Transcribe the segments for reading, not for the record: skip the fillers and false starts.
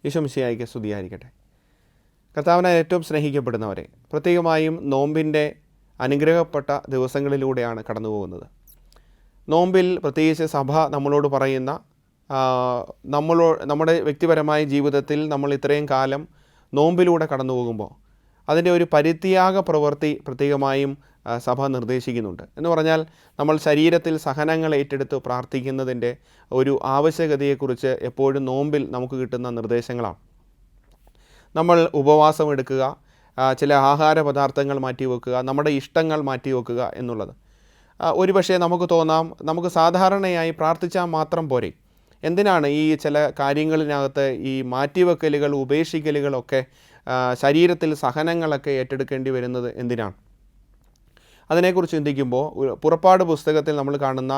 ഈശോ മിശിഹായ്ക്ക് സ്തുതിയായിരിക്കട്ടെ. കർത്താവിനാൽ ഏറ്റവും സ്നേഹിക്കപ്പെടുന്നവരെ, പ്രത്യേകമായും നോമ്പിൻ്റെ അനുഗ്രഹപ്പെട്ട ദിവസങ്ങളിലൂടെയാണ് കടന്നു പോകുന്നത്. നോമ്പിൽ പ്രത്യേകിച്ച് സഭ നമ്മളോട് പറയുന്ന നമ്മുടെ വ്യക്തിപരമായ ജീവിതത്തിൽ നമ്മൾ ഇത്രയും കാലം നോമ്പിലൂടെ കടന്നു പോകുമ്പോൾ അതിൻ്റെ ഒരു പരിത്യാഗ പ്രവൃത്തി പ്രത്യേകമായും സഭ നിർദ്ദേശിക്കുന്നുണ്ട്. എന്ന് പറഞ്ഞാൽ നമ്മൾ ശരീരത്തിൽ സഹനങ്ങൾ ഏറ്റെടുത്ത് പ്രാർത്ഥിക്കുന്നതിൻ്റെ ഒരു ആവശ്യകതയെക്കുറിച്ച് എപ്പോഴും നോമ്പിൽ നമുക്ക് കിട്ടുന്ന നിർദ്ദേശങ്ങളാണ്. നമ്മൾ ഉപവാസം എടുക്കുക, ചില ആഹാര പദാർത്ഥങ്ങൾ മാറ്റിവെക്കുക, നമ്മുടെ ഇഷ്ടങ്ങൾ മാറ്റിവെക്കുക എന്നുള്ളത്. ഒരുപക്ഷെ നമുക്ക് തോന്നാം, നമുക്ക് സാധാരണയായി പ്രാർത്ഥിച്ചാൽ മാത്രം പോരെ, എന്തിനാണ് ഈ ചില കാര്യങ്ങളിനകത്ത് ഈ മാറ്റിവെക്കലുകൾ, ഉപേക്ഷിക്കലുകളൊക്കെ, ശരീരത്തിൽ സഹനങ്ങളൊക്കെ ഏറ്റെടുക്കേണ്ടി വരുന്നത് എന്തിനാണ്? അതിനെക്കുറിച്ച് ചിന്തിക്കുമ്പോൾ പുറപ്പാട് പുസ്തകത്തിൽ നമ്മൾ കാണുന്ന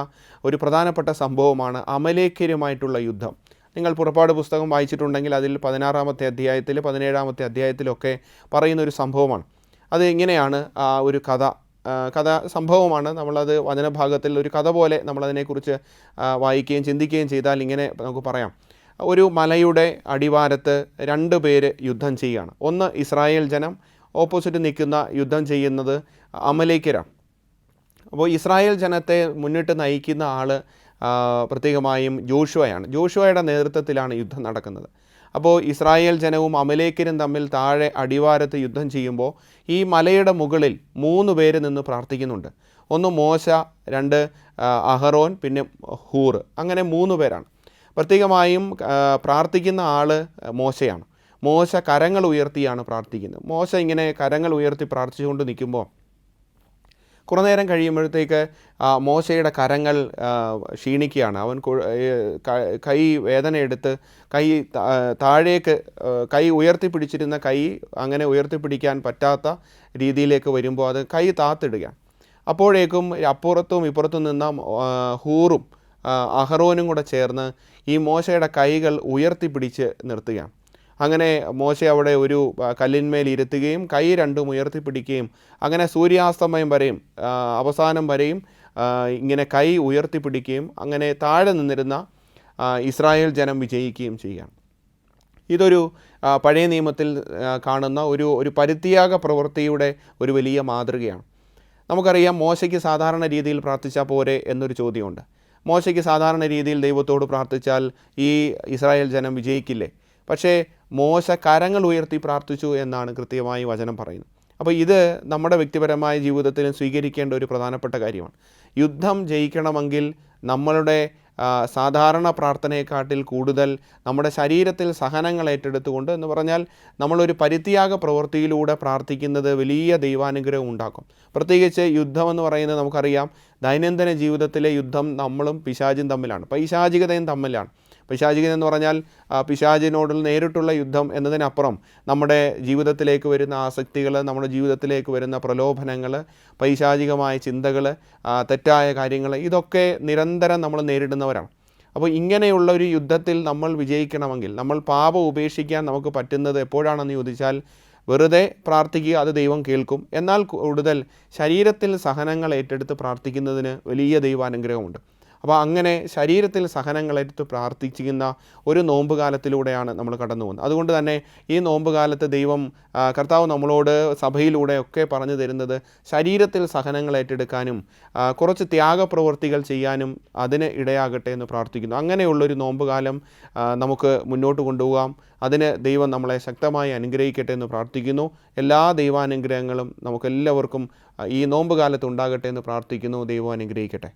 ഒരു പ്രധാനപ്പെട്ട സംഭവമാണ് അമലേക്യരുമായിട്ടുള്ള യുദ്ധം. നിങ്ങൾ പുറപ്പാട് പുസ്തകം വായിച്ചിട്ടുണ്ടെങ്കിൽ അതിൽ 16-ാമത്തെ അധ്യായത്തിൽ 17-ാമത്തെ അധ്യായത്തിലൊക്കെ പറയുന്നൊരു സംഭവമാണ്. അത് ഇങ്ങനെയാണ്, ഒരു കഥ സംഭവമാണ്. നമ്മളത് വചനഭാഗത്തിൽ ഒരു കഥ പോലെ നമ്മളതിനെക്കുറിച്ച് വായിക്കുകയും ചിന്തിക്കുകയും ചെയ്താൽ ഇങ്ങനെ നമുക്ക് പറയാം. ഒരു മലയുടെ അടിവാരത്ത് 2 പേര് യുദ്ധം ചെയ്യുകയാണ്. ഒന്ന് ഇസ്രായേൽ ജനം, ഓപ്പോസിറ്റ് നിൽക്കുന്ന യുദ്ധം ചെയ്യുന്നത് അമലേക്യരാണ്. അപ്പോൾ ഇസ്രായേൽ ജനത്തെ മുന്നിട്ട് നയിക്കുന്ന ആൾ പ്രത്യേകമായും ജോഷുവയാണ്. ജോഷുവയുടെ നേതൃത്വത്തിലാണ് യുദ്ധം നടക്കുന്നത്. അപ്പോൾ ഇസ്രായേൽ ജനവും അമലേക്യരും തമ്മിൽ താഴെ അടിവാരത്ത് യുദ്ധം ചെയ്യുമ്പോൾ ഈ മലയുടെ മുകളിൽ 3 പേര് നിന്ന് പ്രാർത്ഥിക്കുന്നുണ്ട്. ഒന്ന് മോശ, 2 അഹറോൻ, പിന്നെ ഹൂർ. അങ്ങനെ 3 പേരാണ്. പ്രത്യേകമായും പ്രാർത്ഥിക്കുന്ന ആൾ മോശയാണ്. മോശ കരങ്ങൾ ഉയർത്തിയാണ് പ്രാർത്ഥിക്കുന്നത്. മോശ ഇങ്ങനെ കരങ്ങൾ ഉയർത്തി പ്രാർത്ഥിച്ചുകൊണ്ട് നിൽക്കുമ്പോൾ കുറേ നേരം കഴിയുമ്പോഴത്തേക്ക് മോശയുടെ കരങ്ങൾ ക്ഷീണിക്കുകയാണ്. അവൻ കൈ വേദനയെടുത്ത് താഴേക്ക് കൈ ഉയർത്തിപ്പിടിച്ചിരുന്ന കൈ അങ്ങനെ ഉയർത്തിപ്പിടിക്കാൻ പറ്റാത്ത രീതിയിലേക്ക് വരുമ്പോൾ അത് കൈ താത്തിടുകയാണ്. അപ്പോഴേക്കും അപ്പുറത്തും ഇപ്പുറത്തും നിന്ന ഹൂറും അഹറോനും കൂടെ ചേർന്ന് ഈ മോശയുടെ കൈകൾ ഉയർത്തിപ്പിടിച്ച് നിർത്തുകയാണ്. അങ്ങനെ മോശ അവിടെ ഒരു കല്ലിന്മേൽ ഇരുത്തുകയും കൈ 2ഉം ഉയർത്തിപ്പിടിക്കുകയും അങ്ങനെ സൂര്യാസ്തമയം വരെയും അവസാനം വരെയും ഇങ്ങനെ കൈ ഉയർത്തിപ്പിടിക്കുകയും അങ്ങനെ താഴെ നിന്നിരുന്ന ഇസ്രായേൽ ജനം വിജയിക്കുകയും ചെയ്യുകയാണ്. ഇതൊരു പഴയ നിയമത്തിൽ കാണുന്ന ഒരു പരിത്യാഗ പ്രവൃത്തിയുടെ ഒരു വലിയ മാതൃകയാണ്. നമുക്കറിയാം, മോശയ്ക്ക് സാധാരണ രീതിയിൽ പ്രാർത്ഥിച്ചാൽ പോരെ എന്നൊരു ചോദ്യമുണ്ട്. മോശയ്ക്ക് സാധാരണ രീതിയിൽ ദൈവത്തോട് പ്രാർത്ഥിച്ചാൽ ഈ ഇസ്രായേൽ ജനം വിജയിക്കില്ലേ? പക്ഷേ മോശ കരങ്ങൾ ഉയർത്തി പ്രാർത്ഥിച്ചു എന്നാണ് കൃത്യമായി വചനം പറയുന്നത്. അപ്പോൾ ഇത് നമ്മുടെ വ്യക്തിപരമായ ജീവിതത്തിൽ സ്വീകരിക്കേണ്ട ഒരു പ്രധാനപ്പെട്ട കാര്യമാണ്. യുദ്ധം ജയിക്കണമെങ്കിൽ നമ്മളുടെ സാധാരണ പ്രാർത്ഥനയെക്കാട്ടിൽ കൂടുതൽ നമ്മുടെ ശരീരത്തിൽ സഹനങ്ങൾ ഏറ്റെടുത്തുകൊണ്ട്, എന്ന് പറഞ്ഞാൽ നമ്മളൊരു പരിത്യാഗ പ്രവൃത്തിയിലൂടെ പ്രാർത്ഥിക്കുന്നത് വലിയ ദൈവാനുഗ്രഹം ഉണ്ടാക്കും. പ്രത്യേകിച്ച് യുദ്ധമെന്ന് പറയുന്നത് നമുക്കറിയാം, ദൈനംദിന ജീവിതത്തിലെ യുദ്ധം നമ്മളും പിശാചും തമ്മിലാണ്, പൈശാചികതയും തമ്മിലാണ്. പൈശാചികത എന്ന് പറഞ്ഞാൽ പിശാചിനോടുള്ള നേരിട്ടുള്ള യുദ്ധം എന്നതിനപ്പുറം നമ്മുടെ ജീവിതത്തിലേക്ക് വരുന്ന ആസക്തികൾ, നമ്മുടെ ജീവിതത്തിലേക്ക് വരുന്ന പ്രലോഭനങ്ങൾ, പൈശാചികമായ ചിന്തകൾ, തെറ്റായ കാര്യങ്ങൾ, ഇതൊക്കെ നിരന്തരം നമ്മൾ നേരിടുന്നവരാണ്. അപ്പോൾ ഇങ്ങനെയുള്ള ഒരു യുദ്ധത്തിൽ നമ്മൾ വിജയിക്കണമെങ്കിൽ നമ്മൾ പാപം ഉപേക്ഷിക്കാൻ നമുക്ക് പറ്റുന്നത് എപ്പോഴാണെന്ന് ചോദിച്ചാൽ, വെറുതെ പ്രാർത്ഥിക്കുക, അത് ദൈവം കേൾക്കും. എന്നാൽ കൂടുതൽ ശരീരത്തിൽ സഹനങ്ങൾ ഏറ്റെടുത്ത് പ്രാർത്ഥിക്കുന്നതിന് വലിയ ദൈവാനുഗ്രഹമുണ്ട്. അപ്പോൾ അങ്ങനെ ശരീരത്തിൽ സഹനങ്ങളെടുത്ത് പ്രാർത്ഥിക്കുന്ന ഒരു നോമ്പ് കാലത്തിലൂടെയാണ് നമ്മൾ കടന്നു പോകുന്നത്. അതുകൊണ്ട് തന്നെ ഈ നോമ്പ് കാലത്ത് കർത്താവ് നമ്മളോട് സഭയിലൂടെയൊക്കെ പറഞ്ഞു തരുന്നത് ശരീരത്തിൽ സഹനങ്ങൾ ഏറ്റെടുക്കാനും കുറച്ച് ത്യാഗപ്രവൃത്തികൾ ചെയ്യാനും അതിന് ഇടയാകട്ടെ എന്ന് പ്രാർത്ഥിക്കുന്നു. അങ്ങനെയുള്ളൊരു നോമ്പ് കാലം നമുക്ക് മുന്നോട്ട് കൊണ്ടുപോകാം. അതിന് ദൈവം നമ്മളെ ശക്തമായി അനുഗ്രഹിക്കട്ടെ എന്ന് പ്രാർത്ഥിക്കുന്നു. എല്ലാ ദൈവാനുഗ്രഹങ്ങളും നമുക്കെല്ലാവർക്കും ഈ നോമ്പ് കാലത്ത് ഉണ്ടാകട്ടെ എന്ന് പ്രാർത്ഥിക്കുന്നു. ദൈവം അനുഗ്രഹിക്കട്ടെ.